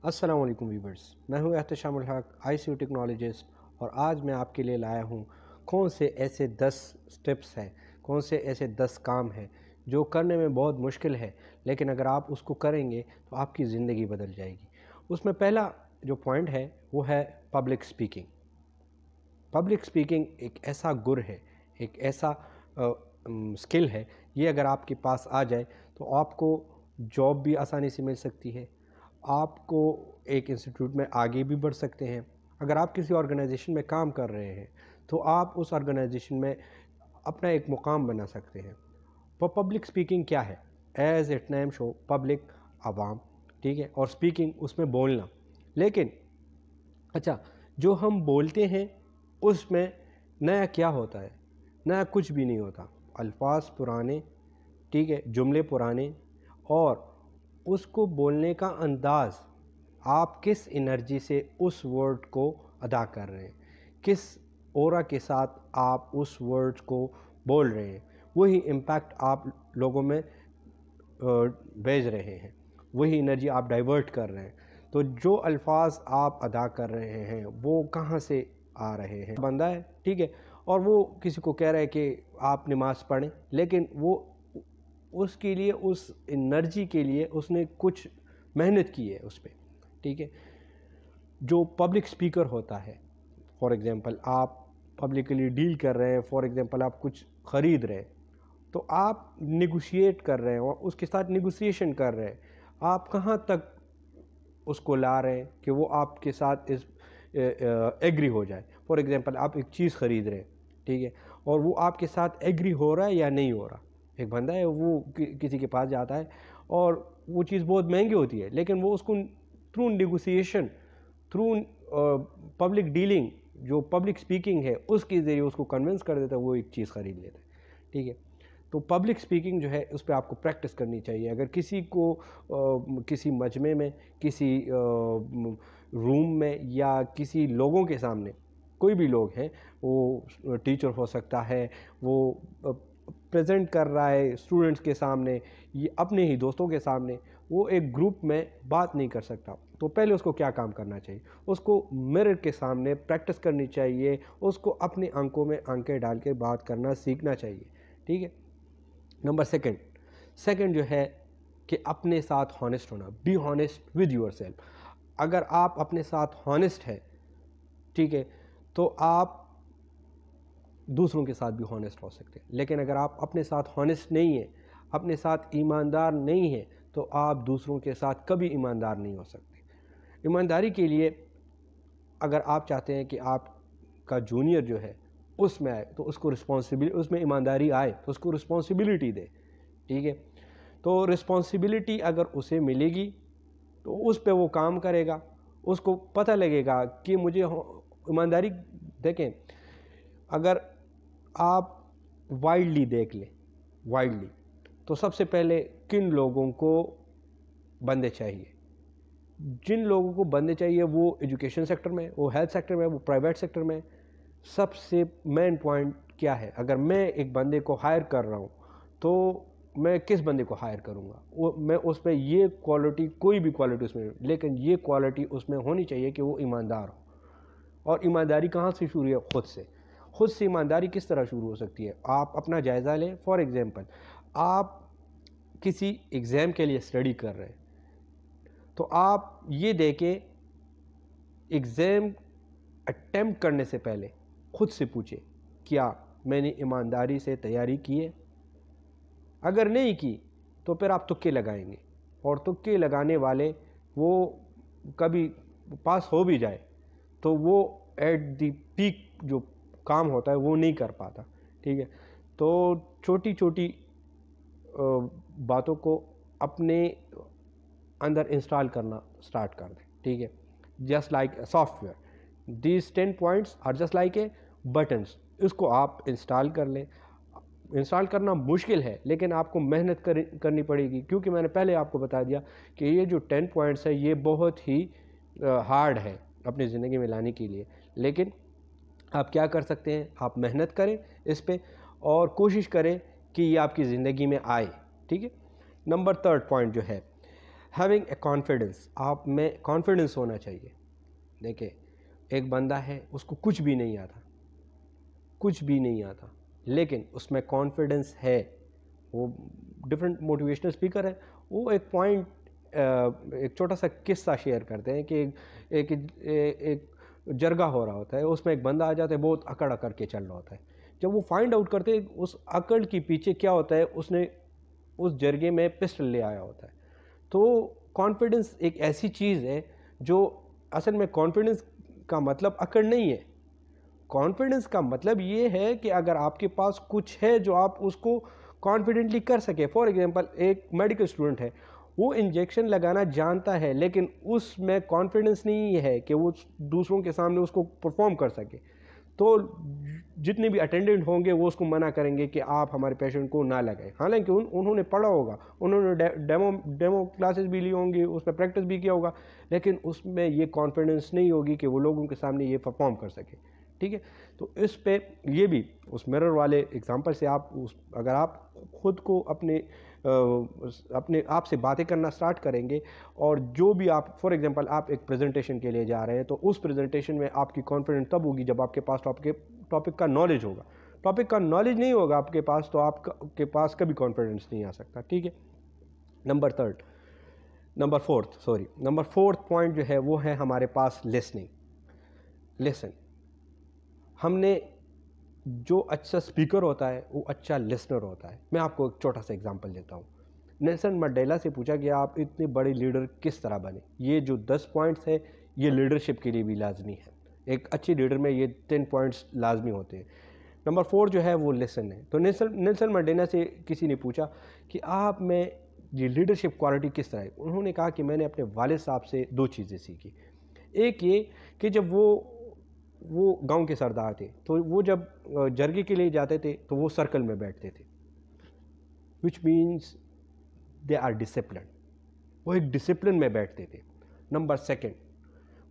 السلام علیکم ویورز، میں ہوں احتشام الحق ICU ٹیکنالوجسٹ، اور آج میں آپ کے لیے لایا ہوں کون سے ایسے 10 سٹیپس ہیں، کون سے ایسے 10 کام ہیں جو کرنے میں بہت مشکل ہے، لیکن اگر آپ اس کو کریں گے تو آپ کی زندگی بدل جائے گی۔ اس میں پہلا جو پوائنٹ ہے وہ ہے پبلک سپیکنگ۔ پبلک سپیکنگ ایک ایسا گر ہے، ایک ایسا سکل ہے، یہ اگر آپ کے پاس آ جائے تو آپ کو جاب بھی آسانی سے مل سکتی ہے، آپ کو ایک انسٹیٹیوٹ میں آگے بھی بڑھ سکتے ہیں۔ اگر آپ کسی آرگنائزیشن میں کام کر رہے ہیں تو آپ اس آرگنائزیشن میں اپنا ایک مقام بنا سکتے ہیں۔ وہ پبلک سپیکنگ کیا ہے؟ As it name show, public, عوام، ٹھیک ہے، اور سپیکنگ اس میں بولنا۔ لیکن اچھا، جو ہم بولتے ہیں اس میں نیا کیا ہوتا ہے؟ نیا کچھ بھی نہیں ہوتا، الفاظ پرانے، ٹھیک ہے، جملے پرانے، اور اس کو بولنے کا انداز، آپ کس انرجی سے اس ورڈ کو ادا کر رہے ہیں، کس اورا کے ساتھ آپ اس ورڈ کو بول رہے ہیں، وہی امپیکٹ آپ لوگوں میں بھیج رہے ہیں، وہی انرجی آپ ڈائیورٹ کر رہے ہیں۔ تو جو الفاظ آپ ادا کر رہے ہیں وہ کہاں سے آ رہے ہیں؟ بندہ ہے، ٹھیک ہے، اور وہ کسی کو کہہ رہا ہے کہ آپ نماز پڑھیں، لیکن وہ اس کے لیے، اس انرجی کے لیے اس نے کچھ محنت کی ہے اس پہ، ٹھیک ہے۔ جو پبلک سپیکر ہوتا ہے، فار ایگزامپل آپ پبلکلی ڈیل کر رہے ہیں، فار ایگزامپل آپ کچھ خرید رہے ہیں تو آپ نیگوشیٹ کر رہے ہیں اور اس کے ساتھ نیگوسیشن کر رہے ہیں، آپ کہاں تک اس کو لا رہے ہیں کہ وہ آپ کے ساتھ ایگری ہو جائے۔ فار ایگزامپل آپ ایک چیز خرید رہے ہیں، ٹھیک ہے، اور وہ آپ کے ساتھ ایگری ہو رہا ہے یا نہیں ہو رہا۔ ایک بندہ ہے، وہ کسی کے پاس جاتا ہے اور وہ چیز بہت مہنگی ہوتی ہے، لیکن وہ اس کو through negotiation, through public dealing, جو پبلک سپیکنگ ہے اس کے ذریعے اس کو کنونس کر دیتا ہے، وہ ایک چیز خرید لیتا ہے، ٹھیک ہے۔ تو پبلک سپیکنگ جو ہے اس پہ آپ کو پریکٹس کرنی چاہیے۔ اگر کسی کو کسی مجمع میں، کسی روم میں، یا کسی لوگوں کے سامنے، کوئی بھی لوگ ہیں، وہ ٹیچر ہو سکتا ہے، وہ پریزنٹ کر رہا ہے اسٹوڈنٹس کے سامنے، یہ اپنے ہی دوستوں کے سامنے، وہ ایک گروپ میں بات نہیں کر سکتا، تو پہلے اس کو کیا کام کرنا چاہیے؟ اس کو مرر کے سامنے پریکٹس کرنی چاہیے، اس کو اپنے آنکھوں میں آنکھیں ڈال کے بات کرنا سیکھنا چاہیے، ٹھیک ہے۔ نمبر سیکنڈ جو ہے کہ اپنے ساتھ ہانسٹ ہونا، be honest with yourself. اگر آپ اپنے ساتھ ہانسٹ ہے، ٹھیک ہے، تو آپ دوسروں کے ساتھ بھی ہانسٹ ہو سکتے ہیں۔ لیکن اگر آپ اپنے ساتھ ہانسٹ نہیں ہیں، اپنے ساتھ ایماندار نہیں ہیں، تو آپ دوسروں کے ساتھ کبھی ایماندار نہیں ہو سکتے۔ ایمانداری کے لیے اگر آپ چاہتے ہیں کہ آپ کا جونیئر جو ہے اس میں آئے تو اس کو اس میں ایمانداری آئے تو اس کو رسپانسبلٹی دے، ٹھیک ہے۔ تو رسپانسبلٹی اگر اسے ملے گی تو اس پہ وہ کام کرے گا، اس کو پتہ لگے گا کہ مجھے ایمانداری۔ دیکھیں، اگر آپ وائلڈلی دیکھ لیں، وائلڈلی، تو سب سے پہلے کن لوگوں کو بندے چاہیے؟ جن لوگوں کو بندے چاہیے وہ ایجوکیشن سیکٹر میں، وہ ہیلتھ سیکٹر میں، وہ پرائیویٹ سیکٹر میں۔ سب سے مین پوائنٹ کیا ہے؟ اگر میں ایک بندے کو ہائر کر رہا ہوں تو میں کس بندے کو ہائر کروں گا؟ میں اس میں یہ کوالٹی، کوئی بھی کوالٹی اس میں، لیکن یہ کوالٹی اس میں ہونی چاہیے کہ وہ ایماندار ہو۔ اور ایمانداری کہاں سے شروع ہے؟ خود سے ایمانداری کس طرح شروع ہو سکتی ہے؟ آپ اپنا جائزہ لیں۔ فار ایگزامپل آپ کسی ایگزام کے لیے اسٹڈی کر رہے ہیں تو آپ یہ دیکھیں، ایگزام اٹیمپٹ کرنے سے پہلے خود سے پوچھیں، کیا میں نے ایمانداری سے تیاری کی ہے؟ اگر نہیں کی تو پھر آپ تکے لگائیں گے، اور تکے لگانے والے وہ کبھی پاس ہو بھی جائے تو وہ ایٹ دی پیک جو کام ہوتا ہے وہ نہیں کر پاتا، ٹھیک ہے۔ تو چھوٹی چھوٹی باتوں کو اپنے اندر انسٹال کرنا سٹارٹ کر دیں، ٹھیک ہے۔ Just like a software, these 10 points are just like a buttons. اس کو آپ انسٹال کر لیں۔ انسٹال کرنا مشکل ہے لیکن آپ کو محنت کرنی پڑے گی، کیونکہ میں نے پہلے آپ کو بتا دیا کہ یہ جو 10 points ہے یہ بہت ہی ہارڈ ہے اپنی زندگی میں لانے کے لیے۔ لیکن آپ کیا کر سکتے ہیں؟ آپ محنت کریں اس پہ اور کوشش کریں کہ یہ آپ کی زندگی میں آئے، ٹھیک ہے۔ نمبر 3 پوائنٹ جو ہے، ہیونگ اے کانفیڈنس، آپ میں کانفیڈنس ہونا چاہیے. دیکھیں ایک بندہ ہے اس کو کچھ بھی نہیں آتا، کچھ بھی نہیں آتا، لیکن اس میں کانفیڈنس ہے. وہ ڈفرینٹ موٹیویشنل اسپیکر ہے، وہ ایک پوائنٹ ایک چھوٹا سا قصہ شیئر کرتے ہیں کہ ایک جرگہ ہو رہا ہوتا ہے، اس میں ایک بندہ آ جاتا ہے بہت اکڑ اکڑ کے چل رہا ہوتا ہے. جب وہ فائنڈ آؤٹ کرتے ہیں اس اکڑ کے پیچھے کیا ہوتا ہے، اس نے اس جرگے میں پسٹل لے آیا ہوتا ہے. تو کانفیڈنس ایک ایسی چیز ہے جو اصل میں کانفیڈنس کا مطلب اکڑ نہیں ہے. کانفیڈنس کا مطلب یہ ہے کہ اگر آپ کے پاس کچھ ہے جو آپ اس کو کانفیڈنٹلی کر سکے. فار ایگزامپل ایک میڈیکل اسٹوڈنٹ ہے، وہ انجیکشن لگانا جانتا ہے لیکن اس میں کانفیڈنس نہیں ہے کہ وہ دوسروں کے سامنے اس کو پرفارم کر سکے. تو جتنے بھی اٹینڈنٹ ہوں گے وہ اس کو منع کریں گے کہ آپ ہمارے پیشنٹ کو نہ لگائیں، حالانکہ انہوں نے پڑھا ہوگا، انہوں نے ڈیمو کلاسز بھی لی ہوں گی، اس پہ پریکٹس بھی کیا ہوگا، لیکن اس میں یہ کانفیڈنس نہیں ہوگی کہ وہ لوگوں کے سامنے یہ پرفارم کر سکے. ٹھیک ہے، تو اس پہ یہ بھی اس مرر والے اگزامپل سے آپ اگر آپ خود کو اپنے آپ سے باتیں کرنا سٹارٹ کریں گے، اور جو بھی آپ فار ایگزامپل آپ ایک پریزنٹیشن کے لیے جا رہے ہیں، تو اس پریزنٹیشن میں آپ کی کانفیڈنس تب ہوگی جب آپ کے پاس ٹاپک کا نالج ہوگا. ٹاپک کا نالج نہیں ہوگا آپ کے پاس تو آپ کے پاس کبھی کانفیڈنس نہیں آ سکتا. ٹھیک ہے. نمبر فورتھ پوائنٹ جو ہے وہ ہے ہمارے پاس لسن. ہم نے جو اچھا اسپیکر ہوتا ہے وہ اچھا لسنر ہوتا ہے. میں آپ کو ایک چھوٹا سا ایگزامپل دیتا ہوں. نیلسن منڈیلا سے پوچھا کہ آپ اتنے بڑے لیڈر کس طرح بنے. یہ جو 10 پوائنٹس ہے یہ لیڈرشپ کے لیے بھی لازمی ہے. ایک اچھی لیڈر میں یہ 10 پوائنٹس لازمی ہوتے ہیں. نمبر 4 جو ہے وہ لسن ہے. تو نیلسن منڈیلا سے کسی نے پوچھا کہ آپ میں یہ لیڈرشپ کوالٹی کس طرح ہے. انہوں نے کہا کہ میں نے اپنے والد صاحب سے 2 چیزیں سیکھی. ایک یہ کہ جب وہ گاؤں کے سردار تھے تو وہ جب جرگے کے لیے جاتے تھے تو وہ سرکل میں بیٹھتے تھے، which means they are disciplined. وہ ایک ڈسپلن میں بیٹھتے تھے. نمبر 2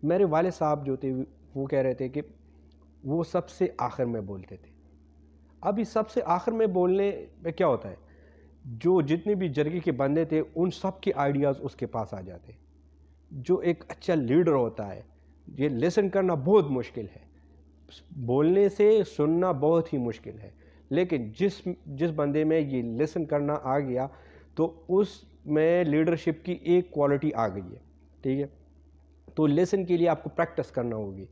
میرے والد صاحب جو تھے وہ کہہ رہے تھے کہ وہ سب سے آخر میں بولتے تھے. اب اس سب سے آخر میں بولنے میں کیا ہوتا ہے، جو جتنے بھی جرگے کے بندے تھے ان سب کے آئیڈیاز اس کے پاس آ جاتے. جو ایک اچھا لیڈر ہوتا ہے یہ لسن کرنا بہت مشکل ہے، بولنے سے سننا بہت ہی مشکل ہے، لیکن جس بندے میں یہ لسن کرنا آ گیا تو اس میں لیڈرشپ کی ایک کوالٹی آ گئی ہے. ٹھیک ہے. تو لسن کے لیے آپ کو پریکٹس کرنا ہوگی.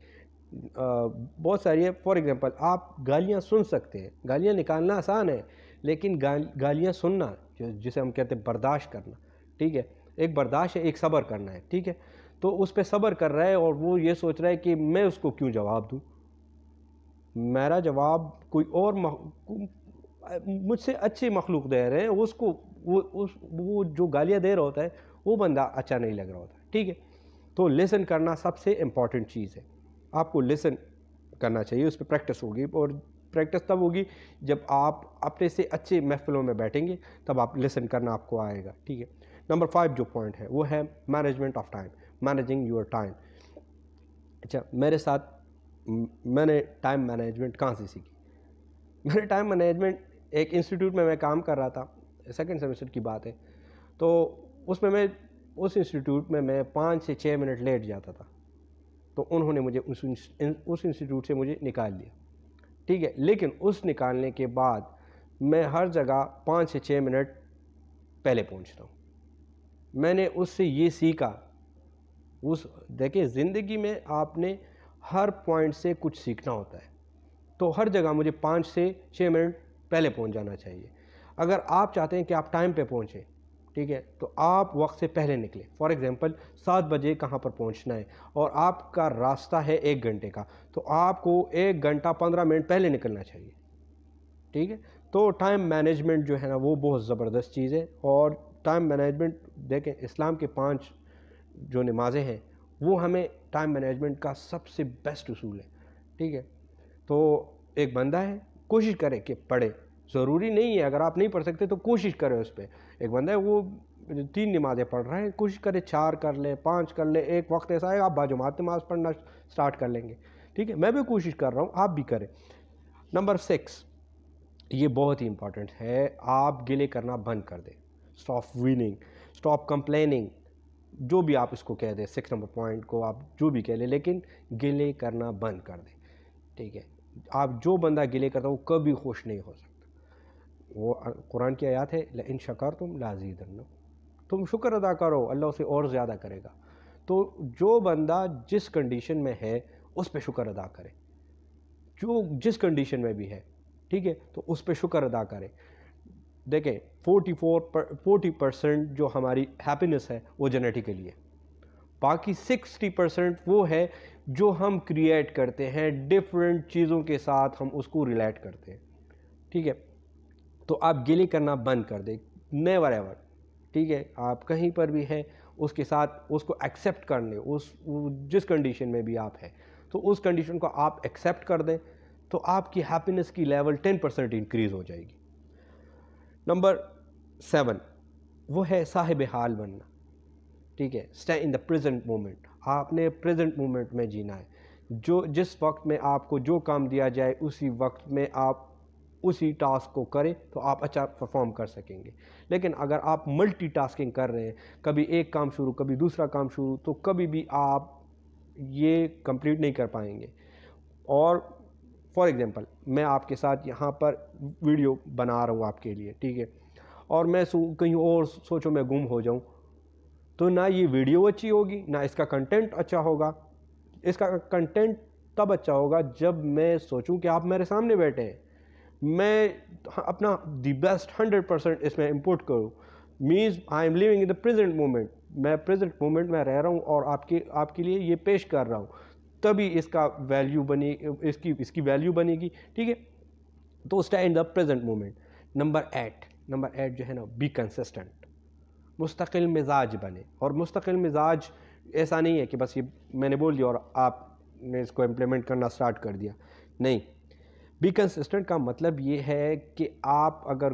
بہت ساری ہے. فار ایگزامپل آپ گالیاں سن سکتے ہیں، گالیاں نکالنا آسان ہے لیکن گالیاں سننا جسے ہم کہتے ہیں برداشت کرنا. ٹھیک ہے. ایک برداشت ہے، ایک صبر کرنا ہے. ٹھیک ہے. تو اس پہ صبر کر رہا ہے اور وہ یہ سوچ رہا ہے کہ میں اس کو کیوں جواب دوں، میرا جواب کوئی اور مجھ سے اچھی مخلوق دے رہے ہیں، اس کو وہ جو گالیاں دے رہا ہوتا ہے وہ بندہ اچھا نہیں لگ رہا ہوتا. ٹھیک ہے. تو لسن کرنا سب سے امپورٹنٹ چیز ہے. آپ کو لسن کرنا چاہیے، اس پہ پریکٹس ہوگی، اور پریکٹس تب ہوگی جب آپ اپنے سے اچھے محفلوں میں بیٹھیں گے تب آپ لسن کرنا آپ کو آئے گا. ٹھیک ہے. نمبر 5 جو پوائنٹ ہے وہ ہے management of time, managing your time. اچھا میں نے ٹائم مینجمنٹ کہاں سے سیکھی؟ میں نے ٹائم مینجمنٹ ایک انسٹیٹیوٹ میں کام کر رہا تھا، 2nd سیمسٹر کی بات ہے. تو اس انسٹیٹیوٹ میں 5 سے 6 منٹ لیٹ جاتا تھا، تو انہوں نے مجھے اس انسٹیٹیوٹ سے مجھے نکال دیا. ٹھیک ہے. لیکن اس نکالنے کے بعد میں ہر جگہ 5 سے 6 منٹ پہلے پہنچتا ہوں. میں نے اس سے یہ سیکھا. دیکھیں زندگی میں آپ نے ہر پوائنٹ سے کچھ سیکھنا ہوتا ہے، تو ہر جگہ مجھے 5 سے 6 منٹ پہلے پہنچ جانا چاہیے. اگر آپ چاہتے ہیں کہ آپ ٹائم پہ پہنچیں، ٹھیک ہے، تو آپ وقت سے پہلے نکلیں. فار ایگزامپل 7 بجے کہاں پر پہنچنا ہے اور آپ کا راستہ ہے 1 گھنٹے کا، تو آپ کو 1 گھنٹہ 15 منٹ پہلے نکلنا چاہیے. ٹھیک ہے. تو ٹائم مینجمنٹ جو ہے نا وہ بہت زبردست چیز ہے. اور ٹائم مینجمنٹ دیکھیں اسلام کے 5 جو نمازیں ہیں وہ ہمیں ٹائم مینجمنٹ کا سب سے بیسٹ اصول ہے. ٹھیک ہے. تو ایک بندہ ہے کوشش کرے کہ پڑھے، ضروری نہیں ہے اگر آپ نہیں پڑھ سکتے تو کوشش کرے اس پہ. ایک بندہ ہے وہ 3 نمازیں پڑھ رہا ہے، کوشش کرے 4 کر لے، 5 کر لے. ایک وقت ایسا ہے آپ باجماعت نماز پڑھنا سٹارٹ کر لیں گے. ٹھیک ہے. میں بھی کوشش کر رہا ہوں، آپ بھی کریں. نمبر 6 یہ بہت ہی امپورٹنٹ ہے، آپ گلے کرنا بند کر دیں. Stop waning, stop complaining. جو بھی آپ اس کو کہہ دیں، 6 نمبر پوائنٹ کو آپ جو بھی کہہ لیں، لیکن گلے کرنا بند کر دیں. ٹھیک ہے، آپ جو بندہ گلے کرتا ہے وہ کبھی خوش نہیں ہو سکتا. وہ قرآن کی آیات ہے، لئن شکرتم لازیدنکم، تم شکر ادا کرو اللہ اسے اور زیادہ کرے گا. تو جو بندہ جس کنڈیشن میں ہے اس پہ شکر ادا کرے، جو جس کنڈیشن میں بھی ہے، ٹھیک ہے، تو اس پہ شکر ادا کرے. دیکھیں 40% جو ہماری ہیپینس ہے وہ جینیٹیکلی ہے، باقی 60% وہ ہے جو ہم کریٹ کرتے ہیں ڈیفرنٹ چیزوں کے ساتھ، ہم اس کو ریلیٹ کرتے ہیں. ٹھیک ہے، تو آپ گلے کرنا بند کر دیں، نیور ایور. ٹھیک ہے، آپ کہیں پر بھی ہیں اس کے ساتھ اس کو ایکسیپٹ کر لیں، جس کنڈیشن میں بھی آپ ہیں تو اس کنڈیشن کو آپ ایکسیپٹ کر دیں، تو آپ کی ہیپینس کی لیول 10% انکریز ہو جائے گی. نمبر 7 وہ ہے صاحب حال بننا. ٹھیک ہے، stay in the present moment. آپ نے پریزنٹ مومنٹ میں جینا ہے. جس وقت میں آپ کو جو کام دیا جائے اسی وقت میں آپ اسی ٹاسک کو کریں تو آپ اچھا پرفارم کر سکیں گے. لیکن اگر آپ ملٹی ٹاسکنگ کر رہے ہیں، کبھی ایک کام شروع کبھی دوسرا کام شروع، تو کبھی بھی آپ یہ کمپلیٹ نہیں کر پائیں گے. اور فار ایگزامپل میں آپ کے ساتھ یہاں پر ویڈیو بنا رہا ہوں آپ کے لیے، ٹھیک ہے، اور میں کہیں اور سوچوں میں گم ہو جاؤں، تو نہ یہ ویڈیو اچھی ہوگی نہ اس کا کنٹینٹ اچھا ہوگا. اس کا کنٹینٹ تب اچھا ہوگا جب میں سوچوں کہ آپ میرے سامنے بیٹھے ہیں، میں اپنا دی بیسٹ 100% اس میں امپورٹ کروں. Means I am living in the present moment. میں پریزنٹ مومنٹ میں رہ رہا ہوں اور آپ کے لیے یہ پیش کر رہا ہوں، تبھی اس کا ویلیو بنے، اس کی ویلیو بنے گی. ٹھیک ہے، تو stay in the present moment. Number 8 جو ہے نا، بی کنسسٹنٹ. مستقل مزاج بنے. اور مستقل مزاج ایسا نہیں ہے کہ بس یہ میں نے بول دیا اور آپ نے اس کو امپلیمنٹ کرنا سٹارٹ کر دیا. نہیں، بی کنسسٹنٹ کا مطلب یہ ہے کہ آپ اگر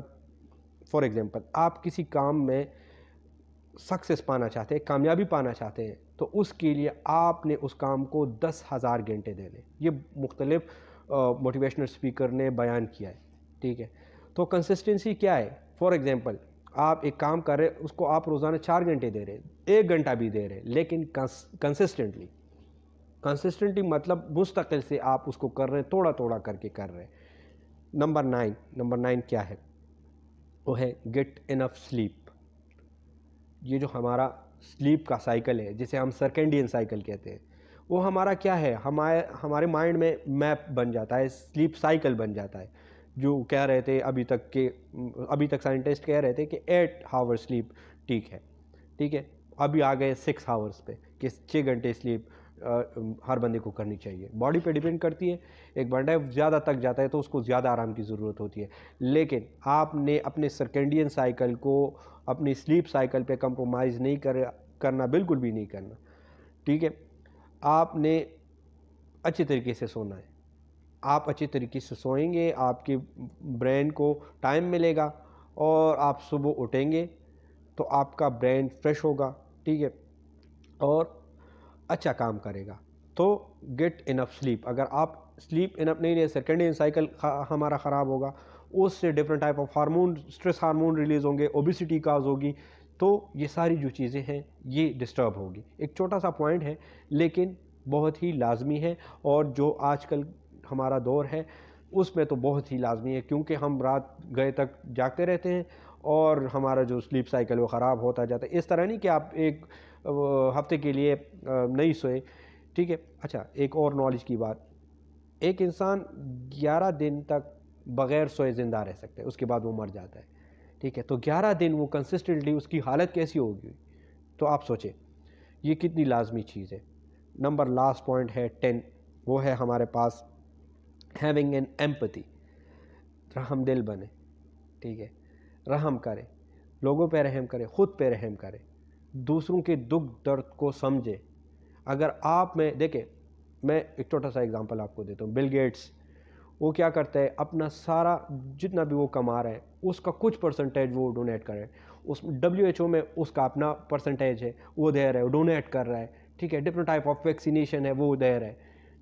فار ایگزامپل آپ کسی کام میں سکسیس پانا چاہتے ہیں، کامیابی پانا چاہتے ہیں، تو اس کے لیے آپ نے اس کام کو 10,000 گھنٹے دینے. یہ مختلف موٹیویشنل اسپیکر نے بیان کیا ہے. ٹھیک ہے، تو کنسسٹنسی کیا ہے؟ فار ایگزامپل آپ ایک کام کر رہے ہیں، اس کو آپ روزانہ 4 گھنٹے دے رہے ہیں، 1 گھنٹہ بھی دے رہے ہیں، لیکن کنسسٹنٹلی مطلب مستقل سے آپ اس کو کر رہے ہیں، تھوڑا کر کے کر رہے ہیں. نمبر 9 کیا ہے؟ وہ ہے گیٹ انف سلیپ. یہ جو ہمارا سلیپ کا سائیکل ہے، جسے ہم سرکینڈین سائیکل کہتے ہیں، وہ ہمارا کیا ہے؟ ہمارے مائنڈ میں میپ بن جاتا ہے، سلیپ سائیکل بن جاتا ہے. جو کہہ رہے تھے ابھی تک سائنٹسٹ کہہ رہے تھے کہ 8 آور سلیپ ٹھیک ہے، ابھی آ گئے 6 آورس پہ کہ 6 گھنٹے سلیپ ہر بندے کو کرنی چاہیے. باڈی پہ ڈیپینڈ کرتی ہے، ایک بندہ زیادہ تک جاتا ہے تو اس کو زیادہ آرام کی ضرورت ہوتی ہے. لیکن آپ نے اپنے سرکینڈین سائیکل کو، اپنی سلیپ سائیکل پہ کمپرومائز نہیں کرنا، بالکل بھی نہیں کرنا. ٹھیک ہے، آپ نے اچھے طریقے سے سونا ہے. آپ اچھے طریقے سے سوئیں گے، آپ کے برین کو ٹائم ملے گا، اور آپ صبح اٹھیں گے تو آپ کا برین فریش ہوگا. ٹھیک ہے، اور اچھا کام کرے گا. تو گیٹ انف سلیپ. اگر آپ سلیپ انف نہیں لیں، سرکینڈین سائیکل ہمارا خراب ہوگا، اس سے different type of hormone, stress hormone release ہوں گے، اوبیسٹی کاز ہوگی. تو یہ ساری جو چیزیں ہیں یہ ڈسٹرب ہوگی. ایک چھوٹا سا پوائنٹ ہے لیکن بہت ہی لازمی ہے، اور جو آج کل ہمارا دور ہے اس میں تو بہت ہی لازمی ہے، کیونکہ ہم رات گئے تک جاگتے رہتے ہیں اور ہمارا جو سلیپ سائیکل وہ خراب ہوتا جاتا ہے. اس طرح نہیں کہ آپ ایک ہفتے کے لیے نہیں سوئے. ٹھیک ہے، اچھا ایک اور نالج کی بات، ایک انسان 11 دن تک بغیر سوئے زندہ رہ سکتا ہے، اس کے بعد وہ مر جاتا ہے. ٹھیک ہے، تو 11 دن وہ کنسسٹنٹلی اس کی حالت کیسی ہوگی؟ تو آپ سوچیں یہ کتنی لازمی چیز ہے. نمبر لاسٹ پوائنٹ ہے 10، وہ ہے ہمارے پاس ہیونگ این ایمپتھی. رحم دل بنے. ٹھیک ہے، رحم کرے، لوگوں پہ رحم کرے، خود پہ رحم کرے، دوسروں کے دکھ درد کو سمجھے. اگر آپ میں دیکھیں، میں ایک چھوٹا سا اگزامپل آپ کو دیتا ہوں. بل گیٹس وہ کیا کرتا ہے؟ اپنا سارا جتنا بھی وہ کما رہا ہے اس کا کچھ پرسنٹیج وہ ڈونیٹ کر رہے ہیں. اس WHO میں اس کا اپنا پرسنٹیج ہے، وہ دے رہا ہے، وہ ڈونیٹ کر رہا ہے. ٹھیک ہے، ڈفرنٹ ٹائپ آف ویکسینیشن ہے وہ دے رہا ہے.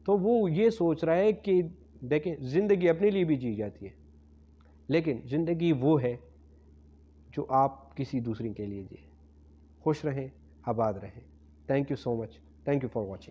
تو وہ یہ سوچ رہا ہے کہ دیکھیں زندگی اپنے لیے بھی جی جاتی ہے، لیکن زندگی وہ ہے جو آپ کسی دوسرے کے لیے جئیں. خوش رہیں، آباد رہیں. Thank you so much. Thank you for watching.